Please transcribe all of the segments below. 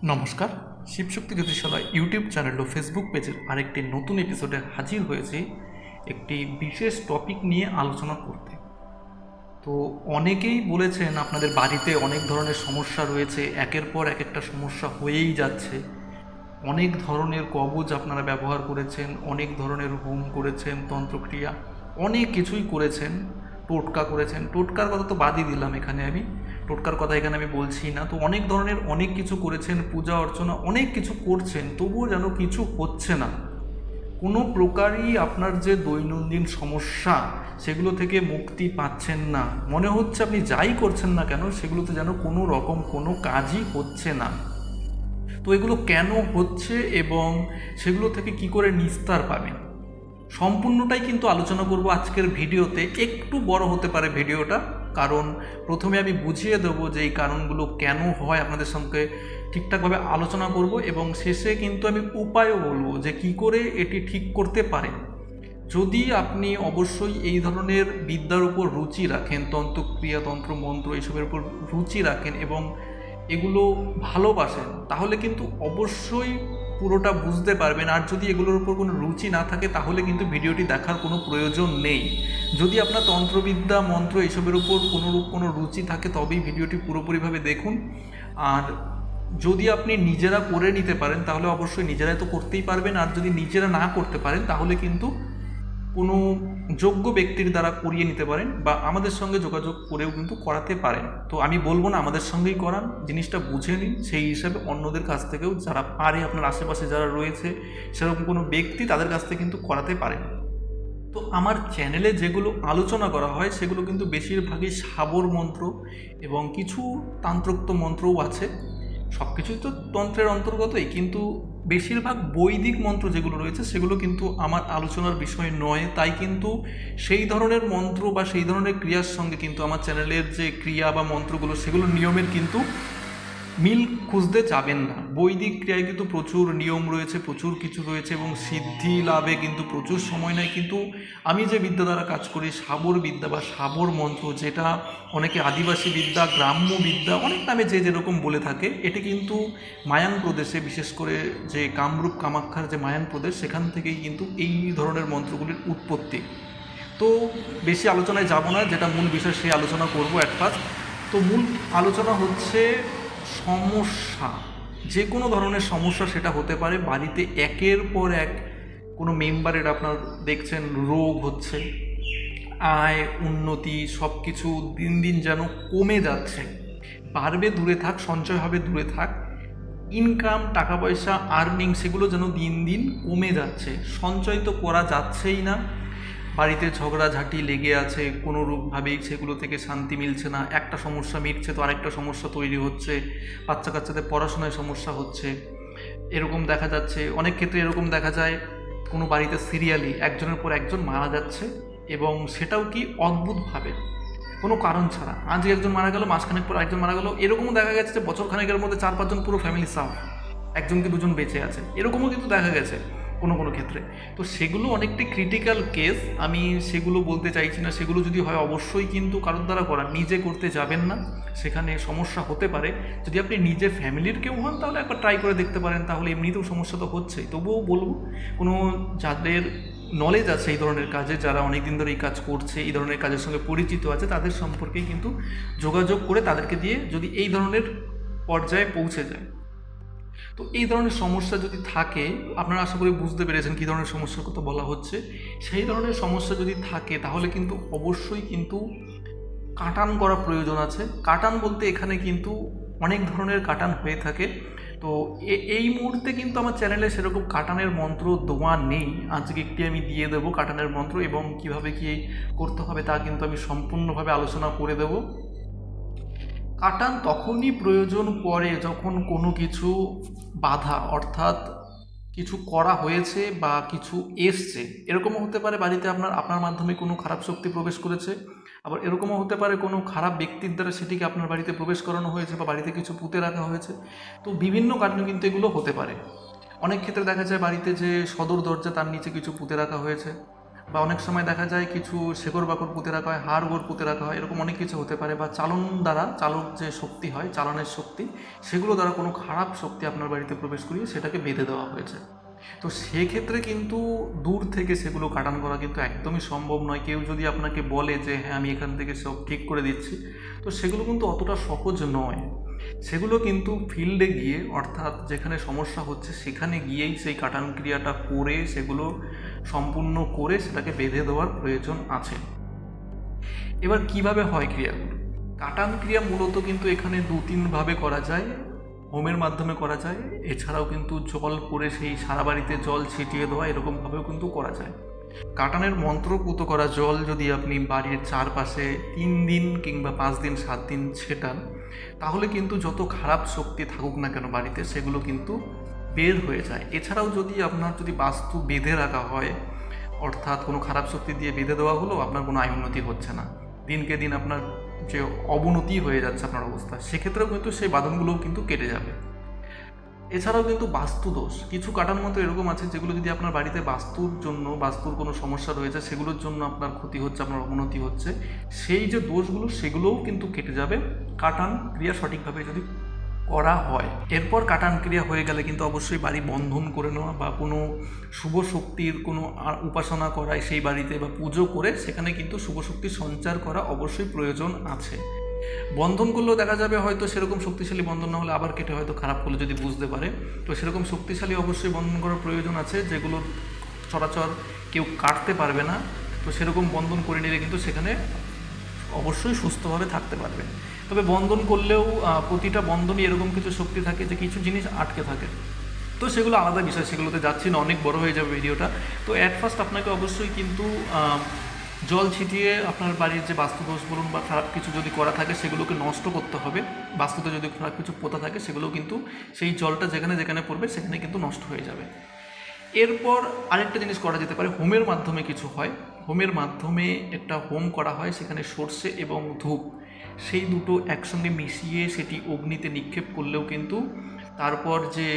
নমস্কার, Shivshakti জ্যোতিষালয় YouTube channel ও Facebook পেজের আরেকটি নতুন এপিসোডে হাজির হয়েছি একটি বিশেষ টপিক নিয়ে আলোচনা করতে। তো অনেকেই বলেছেন আপনাদের বাড়িতে অনেক ধরনের সমস্যা রয়েছে, একের পর এক একটা সমস্যা হয়েই যাচ্ছে। অনেক ধরনের কবজ আপনারা ব্যবহার করেছেন, অনেক ধরনের হোম করেছেন, তন্ত্রক্রিয়া অনেক কিছুই করেছেন, টোটকা করেছেন। টোটকার কথা তো বাদই দিলাম, টোটকার কথা এখানে আমি বলছি না। তো অনেক ধরনের অনেক কিছু করেছেন, পূজা অর্চনা অনেক কিছু করছেন, তবুও যেন কিছু হচ্ছে না। কোনো প্রকারই আপনার যে দৈনন্দিন সমস্যা সেগুলো থেকে মুক্তি পাচ্ছেন না। মনে হচ্ছে আপনি যাই করছেন না কেন সেগুলোতে যেন কোনো রকম কোনো কাজই হচ্ছে না। তো এগুলো কেন হচ্ছে এবং সেগুলো থেকে কি করে নিস্তার পাবেন, সম্পূর্ণটাই কিন্তু আলোচনা করব আজকের ভিডিওতে। একটু বড় হতে পারে ভিডিওটা, কারণ প্রথমে আমি বুঝিয়ে দেবো যে এই কারণগুলো কেন হয়, আপনাদের সঙ্গে ঠিকঠাকভাবে আলোচনা করব এবং শেষে কিন্তু আমি উপায়ও বলবো যে কি করে এটি ঠিক করতে পারেন। যদি আপনি অবশ্যই এই ধরনের বিদ্যার উপর রুচি রাখেন, তন্ত্রক্রিয়া তন্ত্র মন্ত্র এসবের উপর রুচি রাখেন এবং এগুলো ভালোবাসেন, তাহলে কিন্তু অবশ্যই পুরোটা বুঝতে পারবেন। আর যদি এগুলোর উপর কোনো রুচি না থাকে তাহলে কিন্তু ভিডিওটি দেখার কোনো প্রয়োজন নেই। যদি আপনার তন্ত্রবিদ্যা মন্ত্র এসবের উপর কোনোরূপ কোনো রুচি থাকে তবেই ভিডিওটি পুরোপুরিভাবে দেখুন। আর যদি আপনি নিজেরা করে নিতে পারেন তাহলে অবশ্যই নিজেরাই তো করতেই পারবেন, আর যদি নিজেরা না করতে পারেন তাহলে কিন্তু কোনো যোগ্য ব্যক্তির দ্বারা করিয়ে নিতে পারেন বা আমাদের সঙ্গে যোগাযোগ করেও কিন্তু করাতে পারেন। তো আমি বলবো না আমাদের সঙ্গেই করান, জিনিসটা বুঝে নিন, সেই হিসাবে অন্যদের কাছ থেকেও যারা পারে, আপনার আশেপাশে যারা রয়েছে সেরকম কোনো ব্যক্তি তাদের কাছ থেকে কিন্তু করাতে পারেন। তো আমার চ্যানেলে যেগুলো আলোচনা করা হয় সেগুলো কিন্তু বেশিরভাগই সাবর মন্ত্র এবং কিছু তান্ত্রোক্ত মন্ত্রও আছে। সব কিছুই তো তন্ত্রের অন্তর্গতই, কিন্তু বেশিরভাগ বৈদিক মন্ত্র যেগুলো রয়েছে সেগুলো কিন্তু আমার আলোচনার বিষয় নয়। তাই কিন্তু সেই ধরনের মন্ত্র বা সেই ধরনের ক্রিয়ার সঙ্গে কিন্তু আমার চ্যানেলের যে ক্রিয়া বা মন্ত্রগুলো সেগুলো নিয়মের কিন্তু মিল খুঁজতে যাবেন না। বৈদিক ক্রিয়ায় কিন্তু প্রচুর নিয়ম রয়েছে, প্রচুর কিছু রয়েছে এবং সিদ্ধি লাভে কিন্তু প্রচুর সময় নেয়। কিন্তু আমি যে বিদ্যা দ্বারা কাজ করি, সাবর বিদ্যা বা সাবর মন্ত্র, যেটা অনেকে আদিবাসী বিদ্যা, গ্রাম্য বিদ্যা অনেক নামে যে যেরকম বলে থাকে, এটি কিন্তু মায়াং প্রদেশে, বিশেষ করে যে কামরূপ কামাখ্যার যে মায়াং প্রদেশ, সেখান থেকেই কিন্তু এই ধরনের মন্ত্রগুলির উৎপত্তি। তো বেশি আলোচনায় যাব না, যেটা মূল বিষয় সেই আলোচনা করব অ্যাট ফার্স্ট। তো মূল আলোচনা হচ্ছে সমস্যা। যে কোনো ধরনের সমস্যা সেটা হতে পারে বাড়িতে একের পর এক কোনো মেম্বারের আপনার দেখছেন রোগ হচ্ছে, আয় উন্নতি সব কিছু দিন দিন যেন কমে যাচ্ছে। বাড়বে দূরে থাক, সঞ্চয় হবে দূরে থাক, ইনকাম টাকা পয়সা আর্নিং সেগুলো যেন দিন দিন কমে যাচ্ছে, সঞ্চয় তো করা যাচ্ছেই না। বাড়িতে ঝগড়াঝাঁটি লেগে আছে, কোনো রূপভাবেই সেগুলো থেকে শান্তি মিলছে না। একটা সমস্যা মিটছে তো আরেকটা সমস্যা তৈরি হচ্ছে, বাচ্চা কাচ্চাদের পড়াশোনায় সমস্যা হচ্ছে। এরকম দেখা যাচ্ছে, অনেক ক্ষেত্রে এরকম দেখা যায় কোনো বাড়িতে সিরিয়ালি একজনের পর একজন মারা যাচ্ছে, এবং সেটাও কি অদ্ভুতভাবে কোনো কারণ ছাড়া। আজকে একজন মারা গেল, মাসখানেক পর একজন মারা গেল, এরকমও দেখা গেছে যে বছর খানেকের মধ্যে 4-5 জন পুরো ফ্যামিলি সাফ, একজন কি দুজন বেঁচে আছে, এরকমও কিন্তু দেখা গেছে কোনো কোনো ক্ষেত্রে। তো সেগুলো অনেকটাই ক্রিটিক্যাল কেস, আমি সেগুলো বলতে চাইছি না। সেগুলো যদি হয় অবশ্যই কিন্তু কারোর দ্বারা করা, নিজে করতে যাবেন না, সেখানে সমস্যা হতে পারে। যদি আপনি নিজে ফ্যামিলির কেউ হন তাহলে একবার ট্রাই করে দেখতে পারেন, তাহলে এমনিতেও সমস্যা তো হচ্ছেই। তবুও বলবো কোনো যাদের নলেজ আছে এই ধরনের কাজে, যারা অনেক দিন ধরে এই কাজ করছে, এই ধরনের কাজের সঙ্গে পরিচিত আছে, তাদের সম্পর্কেই কিন্তু যোগাযোগ করে তাদেরকে দিয়ে যদি এই ধরনের পর্যায়ে পৌঁছে যায়। তো এই ধরনের সমস্যা যদি থাকে, আপনারা আশা করি বুঝতে পেরেছেন কী ধরনের সমস্যার কথা বলা হচ্ছে। সেই ধরনের সমস্যা যদি থাকে তাহলে কিন্তু অবশ্যই কিন্তু কাটান করা প্রয়োজন আছে। কাটান বলতে এখানে কিন্তু অনেক ধরনের কাটান হয়ে থাকে। তো এই মুহূর্তে কিন্তু আমার চ্যানেলে সেরকম কাটানের মন্ত্র দেওয়া নেই। আজকে একটি আমি দিয়ে দেবো কাটানের মন্ত্র, এবং কিভাবে কি করতে হবে তা কিন্তু আমি সম্পূর্ণভাবে আলোচনা করে দেব। কাটান তখনই প্রয়োজন পড়ে যখন কোনো কিছু বাধা, অর্থাৎ কিছু করা হয়েছে বা কিছু এসছে। এরকমও হতে পারে বাড়িতে আপনার মাধ্যমে কোনো খারাপ শক্তি প্রবেশ করেছে, আবার এরকমও হতে পারে কোনো খারাপ ব্যক্তির দ্বারা সেটিকে আপনার বাড়িতে প্রবেশ করানো হয়েছে বা বাড়িতে কিছু পুঁতে রাখা হয়েছে। তো বিভিন্ন কারণে কিন্তু এগুলো হতে পারে। অনেক ক্ষেত্রে দেখা যায় বাড়িতে যে সদর দরজা তার নিচে কিছু পুঁতে রাখা হয়েছে, বা অনেক সময় দেখা যায় কিছু শেকড় বাকড় পুঁতে রাখা হয়, হাড় গোড় পুঁতে রাখা হয়, এরকম অনেক কিছু হতে পারে। বা চালন দ্বারা, চালক যে শক্তি হয়, চালনের শক্তি, সেগুলো দ্বারা কোনো খারাপ শক্তি আপনার বাড়িতে প্রবেশ করিয়ে সেটাকে বেঁধে দেওয়া হয়েছে। তো সেক্ষেত্রে কিন্তু দূর থেকে সেগুলো কাটান করা কিন্তু একদমই সম্ভব নয়। কেউ যদি আপনাকে বলে যে হ্যাঁ আমি এখান থেকে সব ঠিক করে দিচ্ছি, তো সেগুলো কিন্তু অতটা সহজ নয়। সেগুলো কিন্তু ফিল্ডে গিয়ে, অর্থাৎ যেখানে সমস্যা হচ্ছে সেখানে গিয়েই সেই কাটান ক্রিয়াটা করে, সেগুলো সম্পূর্ণ করে সেটাকে বেঁধে দেওয়ার প্রয়োজন আছে। এবার কিভাবে হয় ক্রিয়াগুলো? কাটান ক্রিয়া মূলত কিন্তু এখানে 2-3 ভাবে করা যায়। হোমের মাধ্যমে করা যায়, এছাড়াও কিন্তু জল করে সেই সারা বাড়িতে জল ছিটিয়ে দেওয়া, এরকমভাবেও কিন্তু করা যায়। কাটানের মন্ত্রপুত করা জল যদি আপনি বাড়ির চারপাশে 3 দিন কিংবা 5 দিন 7 দিন ছেটান, তাহলে কিন্তু যত খারাপ শক্তি থাকুক না কেন বাড়িতে, সেগুলো কিন্তু বের হয়ে যায়। এছাড়াও যদি আপনার বাস্তু বেঁধে রাখা হয়, অর্থাৎ কোনো খারাপ শক্তি দিয়ে বেঁধে দেওয়া হলো, আপনার কোনো আয় উন্নতি হচ্ছে না, দিনকে দিন আপনার যে অবনতি হয়ে যাচ্ছে আপনার অবস্থা, সেক্ষেত্রেও কিন্তু সেই বাঁধনগুলোও কিন্তু কেটে যাবে। এছাড়াও কিন্তু বাস্তু দোষ, কিছু কাটার মতো এরকম আছে যেগুলো যদি আপনার বাড়িতে বাস্তুর জন্য, বাস্তুর কোনো সমস্যা রয়েছে, সেগুলোর জন্য আপনার ক্ষতি হচ্ছে, আপনার অবনতি হচ্ছে, সেই যে দোষগুলো সেগুলোও কিন্তু কেটে যাবে কাটান ক্রিয়া সঠিকভাবে যদি করা হয়। এরপর কাটান ক্রিয়া হয়ে গেলে কিন্তু অবশ্যই বাড়ি বন্ধন করে নেওয়া বা কোনো শুভ শক্তির কোনো উপাসনা করায় সেই বাড়িতে, বা পুজো করে সেখানে কিন্তু শুভ শক্তির সঞ্চার করা অবশ্যই প্রয়োজন আছে। বন্ধন করলেও দেখা যাবে হয়তো সেরকম শক্তিশালী বন্ধন না হলে আবার কেটে হয়তো খারাপ করলে যদি বুঝতে পারে, তো সেরকম শক্তিশালী অবশ্যই বন্ধন করার প্রয়োজন আছে, যেগুলো সচরাচর কেউ কাটতে পারবে না। তো সেরকম বন্ধন করে নিলে কিন্তু সেখানে অবশ্যই সুস্থভাবে থাকতে পারবে। তবে বন্ধন করলেও প্রতিটা বন্ধনই এরকম কিছু শক্তি থাকে যে কিছু জিনিস আটকে থাকে, তো সেগুলো আলাদা বিষয়, সেগুলোতে যাচ্ছি না, অনেক বড় হয়ে যাবে ভিডিওটা। তো অ্যাট ফার্স্ট আপনাকে অবশ্যই কিন্তু জল ছিটিয়ে আপনার বাড়ির যে বাস্তুদোষ বলুন বা খারাপ কিছু যদি করা থাকে সেগুলোকে নষ্ট করতে হবে। বাস্তুতে যদি খারাপ কিছু পোতা থাকে সেগুলো কিন্তু সেই জলটা যেখানে যেখানে পড়বে সেখানে কিন্তু নষ্ট হয়ে যাবে। এরপর আরেকটা জিনিস করা যেতে পারে, হোমের মাধ্যমে কিছু হয়। হোমের মাধ্যমে একটা হোম করা হয়, সেখানে সর্ষে এবং ধূপ সেই দুটো একসঙ্গে মিশিয়ে সেটি অগ্নিতে নিক্ষেপ করলেও কিন্তু তারপর যে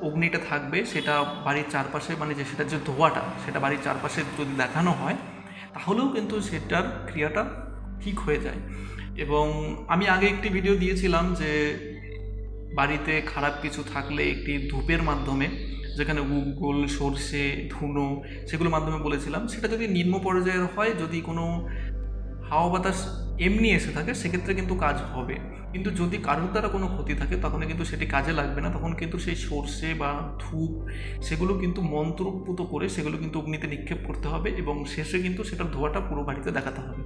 অগ্নিটা থাকবে সেটা বাড়ির চারপাশে, মানে যে সেটার যে ধোঁয়াটা সেটা বাড়ির চারপাশে যদি দেখানো হয়, তাহলেও কিন্তু সেটার ক্রিয়াটা ঠিক হয়ে যায়। এবং আমি আগে একটি ভিডিও দিয়েছিলাম যে বাড়িতে খারাপ কিছু থাকলে একটি ধূপের মাধ্যমে, যেখানে গুগল, সর্ষে, ধুনো সেগুলোর মাধ্যমে বলেছিলাম, সেটা যদি নিম্ন পর্যায়ের হয়, যদি কোনো হাওয়া বাতাস এমনি এসে থাকে, সেক্ষেত্রে কিন্তু কাজ হবে। কিন্তু যদি কারোর দ্বারা কোনো ক্ষতি থাকে তখন কিন্তু সেটি কাজে লাগবে না, তখন কিন্তু সেই সর্ষে বা ধূপ সেগুলো কিন্তু মন্ত্রপুত করে সেগুলো কিন্তু অগ্নিতে নিক্ষেপ করতে হবে, এবং শেষে কিন্তু সেটার ধোঁয়াটা পুরো বাড়িতে দেখাতে হবে।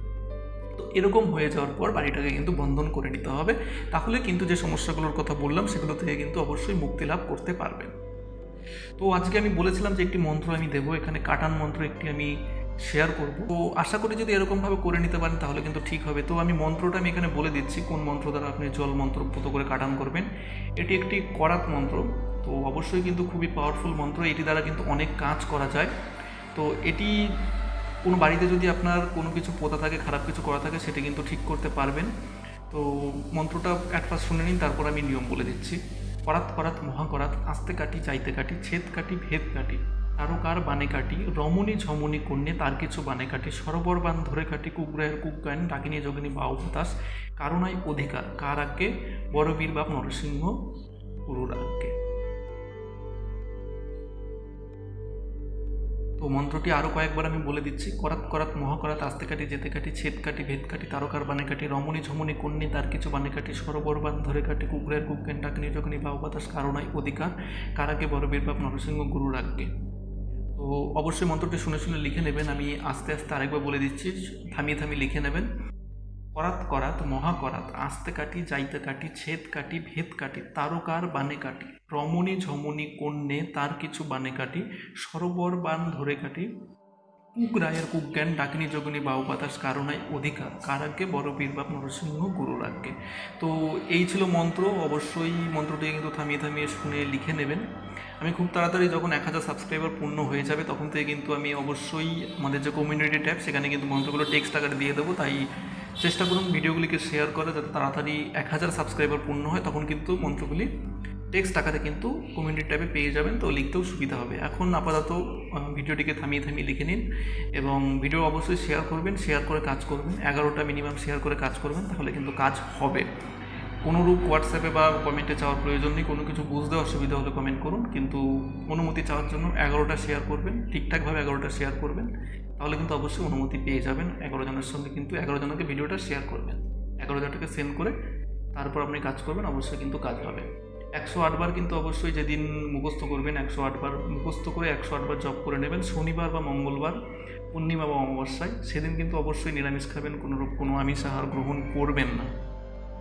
তো এরকম হয়ে যাওয়ার পর বাড়িটাকে কিন্তু বন্ধন করে নিতে হবে, তাহলে কিন্তু যে সমস্যাগুলোর কথা বললাম সেগুলো থেকে কিন্তু অবশ্যই মুক্তি লাভ করতে পারবেন। তো আজকে আমি বলেছিলাম যে একটি মন্ত্র আমি দেবো, এখানে কাটান মন্ত্র একটি আমি শেয়ার করব। তো আশা করি যদি এরকমভাবে করে নিতে পারেন তাহলে কিন্তু ঠিক হবে। তো আমি মন্ত্রটা আমি এখানে বলে দিচ্ছি, কোন মন্ত্র দ্বারা আপনি জল মন্ত্রপুত করে কাটান করবেন। এটি একটি করাত মন্ত্র, তো অবশ্যই কিন্তু খুবই পাওয়ারফুল মন্ত্র, এটি দ্বারা কিন্তু অনেক কাজ করা যায়। তো এটি কোনো বাড়িতে যদি আপনার কোনো কিছু পোতা থাকে, খারাপ কিছু করা থাকে, সেটি কিন্তু ঠিক করতে পারবেন। তো মন্ত্রটা অ্যাট ফার্স্ট শুনে নিন, তারপর আমি নিয়ম বলে দিচ্ছি। করাত করাত মহাকরাত, আস্তে কাটি চাইতে কাটি, ছেদ কাটি ভেদ কাটি, তারকার বানে কাটি, রমণী ঝমণী কন্যে তার কিছু বানে কাটি, সরোবর বান ধরে কাটি, কুগ্রায়ের কুগ্গায়ন, ডাকিনী যোগিনী বাউ হতাশ, কারণাই অধিকার, কার আজ্ঞে, বড় বীর বাপ নরসিংহ গুরুর আজ্ঞে। তো মন্ত্রটি আরও কয়েকবার আমি বলে দিচ্ছি। করাত করাত মহাকরাত, আস্তে কাটি যেতে কাটি, ছেদ কাটি ভেদ কাটি, তারকার বানে কাটি, রমণী ঝমণী কন্যে তার কিছু বানে কাটি, সরোবর বান ধরে কাটি, কুকুরের কুকেন ডাকিনী যোগিনী বাউ বাতাস, কারণাই অধিকার, কারাকে বড় বীর বাপ নরসিংহ গুরুর আজ্ঞে। তো অবশ্যই মন্ত্রটি শুনে শুনে লিখে নেবেন, আমি আস্তে আস্তে আরেকবার বলে দিচ্ছি, থামিয়ে থামিয়ে লিখে নেবেন। করাত করাত মহাকরাত, আস্তে কাটি যাইতে কাটি, ছেদ কাটি ভেদ কাটি, তারকার বানে কাটি, রমণী ঝমণী কন্যে তার কিছু বানে কাটি, সরোবর বান ধরে কাটি, কুকরায়ের কুজ্ঞান, ডাকিনী যোগিনী বাউ বাতাস, কারণাই অধিকার, কার আজ্ঞে, বড় বীর বাপ নরসিংহ গুরুর আজ্ঞে। তো এই ছিল মন্ত্র। অবশ্যই মন্ত্রটি কিন্তু থামিয়ে থামিয়ে শুনে লিখে নেবেন। আমি খুব তাড়াতাড়ি যখন 1000 সাবস্ক্রাইবার পূর্ণ হয়ে যাবে তখন থেকে কিন্তু আমি অবশ্যই আমাদের যে কমিউনিটি ট্যাব সেখানে কিন্তু মন্ত্রগুলো টেক্সট আকারে দিয়ে দেবো। তাই চেষ্টা করুন ভিডিওগুলিকে শেয়ার করে, যাতে তাড়াতাড়ি 1000 সাবস্ক্রাইবার পূর্ণ হয়, তখন কিন্তু মন্ত্রগুলি টেক্সট আকারে কিন্তু কমিউনিটি ট্যাবে পেয়ে যাবেন, তো লিখতেও সুবিধা হবে। এখন আপাতত ভিডিওটিকে থামিয়ে থামিয়ে লিখে নিন এবং ভিডিও অবশ্যই শেয়ার করবেন, শেয়ার করে কাজ করবেন, 11টা মিনিমাম শেয়ার করে কাজ করবেন, তাহলে কিন্তু কাজ হবে। কোনোরূপ হোয়াটসঅ্যাপে বা কমেন্টে চাওয়ার প্রয়োজন নেই, কোনো কিছু বুঝতে অসুবিধা হলে কমেন্ট করুন, কিন্তু অনুমতি চাওয়ার জন্য 11টা শেয়ার করবেন, ঠিকঠাকভাবে 11টা শেয়ার করবেন, তাহলে কিন্তু অবশ্যই অনুমতি পেয়ে যাবেন। 11 জনের সঙ্গে কিন্তু 11 জনকে ভিডিওটা শেয়ার করবেন, 11 জনকে সেন্ড করে তারপর আপনি কাজ করবেন, অবশ্যই কিন্তু কাজ হবে। 108 বার কিন্তু অবশ্যই যেদিন মুখস্থ করবেন 108 বার মুখস্থ করে 108 বার জপ করে নেবেন। শনিবার বা মঙ্গলবার, পূর্ণিমা বা অমাবস্যায় সেদিন কিন্তু অবশ্যই নিরামিষ খাবেন, কোনো আমিষ আহার গ্রহণ করবেন না।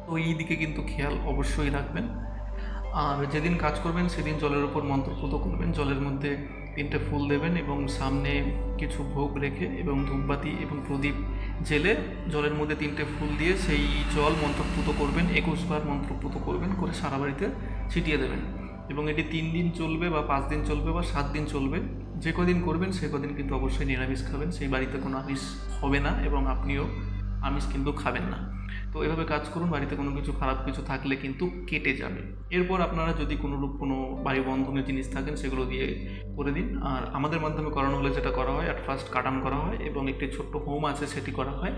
তো এই দিকে কিন্তু খেয়াল অবশ্যই রাখবেন। আর যেদিন কাজ করবেন সেদিন জলের উপর মন্ত্রপুত করবেন, জলের মধ্যে 3টে ফুল দেবেন এবং সামনে কিছু ভোগ রেখে এবং ধূপবাতি এবং প্রদীপ জেলে জলের মধ্যে 3টে ফুল দিয়ে সেই জল মন্ত্রপুত করবেন, 21 বার মন্ত্রপুত করবেন, করে সারা বাড়িতে ছিটিয়ে দেবেন। এবং এটি 3 দিন চলবে বা 5 দিন চলবে বা 7 দিন চলবে, যে কদিন করবেন সে কদিন কিন্তু অবশ্যই নিরামিষ খাবেন, সেই বাড়িতে কোনো আমিষ হবে না এবং আপনিও আমিষ কিন্তু খাবেন না। তো এভাবে কাজ করুন, বাড়িতে কোনো কিছু খারাপ কিছু থাকলে কিন্তু কেটে যাবে। এরপর আপনারা যদি কোনো বায়ুবন্ধনের জিনিস থাকেন সেগুলো দিয়ে করে দিন। আর আমাদের মাধ্যমে করানো হলে যেটা করা হয়, অ্যাট ফার্স্ট কাটান করা হয় এবং একটি ছোট্ট হোম আছে সেটি করা হয়।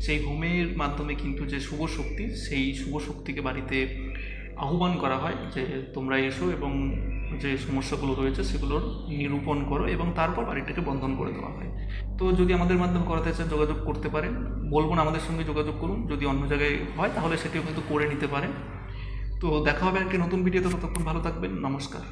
সেই হোমের মাধ্যমে কিন্তু যে শুভ শক্তি, সেই শুভ শক্তিকে বাড়িতে আহ্বান করা হয় যে তোমরা এসো এবং যে সমস্যাগুলো রয়েছে সেগুলোর নিরূপণ করো, এবং তারপর বাড়িটাকে বন্ধন করে দেওয়া হয়। তো যদি আমাদের মাধ্যমে করাতে চান যোগাযোগ করতে পারেন, বলবো না আমাদের সঙ্গে যোগাযোগ করুন, যদি অন্য জায়গায় হয় তাহলে সেটিও কিন্তু করে নিতে পারেন। তো দেখা হবে একটি নতুন ভিডিওতে, ততক্ষণ ভালো থাকবেন, নমস্কার।